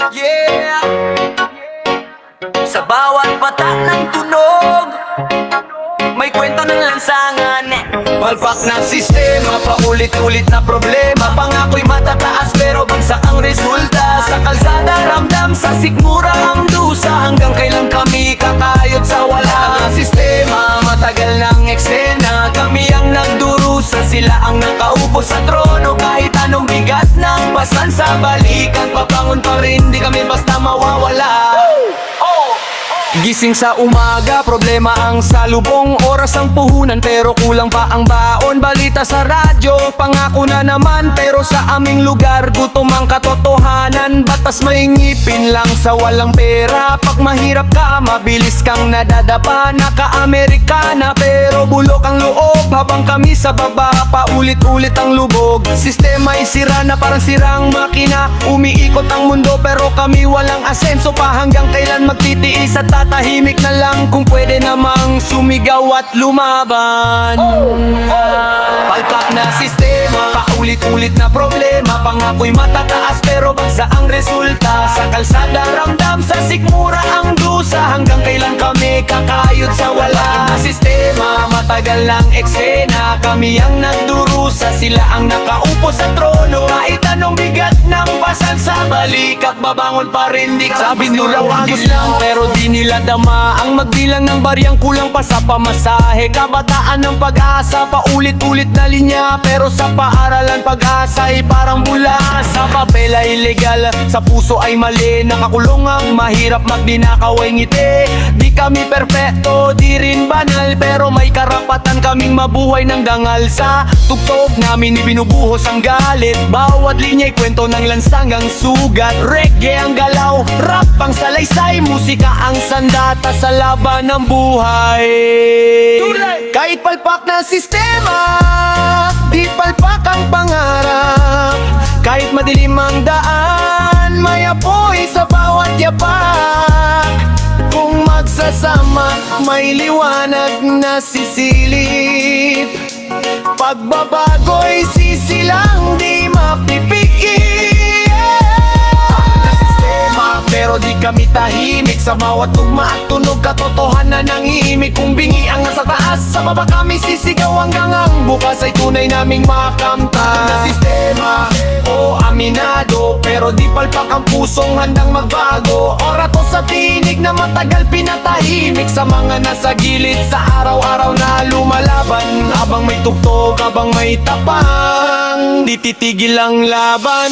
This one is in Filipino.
Yeah. Sa bawat patak ng tunog, may kwento ng lansangan. Palpak ng sistema, paulit-ulit na problema. Pangako'y matataas pero bagsak ang resulta. Sa kalsada ramdam, sa sikmura ang dusa. Hanggang kailan kami kakayod sa wala. Ang sistema, matagal ng eksena. Kami ang nagdurusa, sila ang nakaupo sa trono. Kahit anong bigat ng pasan sa balikan, pabangon pa rin, di kami basta mawawala. Gising sa umaga, problema ang salubong. Oras ang puhunan pero kulang pa ang baon. Balita sa radyo, pangako na naman. Pero sa aming lugar, gutom ang katotohanan. Batas may ngipin lang sa walang pera. Pag mahirap ka, mabilis kang nadadapa. Naka-Amerikana pero bulok ang loob. Habang kami sa baba, paulit-ulit ang lubog. Sistema'y sira na parang sirang makina. Umiikot ang mundo pero kami walang asenso pa. Hanggang kailan magtitiis at tatahimik na lang kung pwede namang sumigaw at lumaban. Palpak na sistema, paulit-ulit na problema. Pangako'y matataas pero bagsak ang resulta. Sa kalsada ramdam, sa sikmura ang dusa. Hanggang kailan kami kakayod sa wala. Sistema, matagal lang eksena. Kami ang nagdurusa, sila ang nakaupo sa trono. Kahit anong bigat ng pasan sa balikat, babangon pa rin, di sabi nila wagos lang pero di nila dama. Ang magbilang ng bariyang kulang pa sa pamasahe. Kabataan ng pag-asa, paulit-ulit na linya. Pero sa paaralan pag-asa ay parang bula. Sa papel ay legal, sa puso ay mali. Nakakulong ang mahirap, magdinakaw ay ngiti. Di kami perpekto, di rin banal, pero may karapatan kaming mabuhay ng dangal. Sa tugtog namin ibinubuhos ang galit. Bawat linya'y kwento ng lansangang sugat. Reggae ang galaw, rap ang salaysay. Musika ang sandata sa laban ng buhay. Kahit palpak na sistema, di palpak ang pangarap. Kahit madilim ang daan, may apoy sa bawat yapak. Kung magsasama, may liwanag na sisilip. Pagbabago'y sisilang di mapipigil. Pero di kami tahimik sa bawat tugma at tunog. Katotohanan ng hihimik kung bingi ang nasa taas. Sa baba kami sisigaw hanggang ang bukas ay tunay naming makamtan. Na sistema, aminado, pero di palpak ang pusong handang magbago. Orato sa tinig na matagal pinatahimik. Sa mga nasa gilid sa araw-araw na lumalaban. Habang may tugtog, habang may tapang, di titigil ang laban.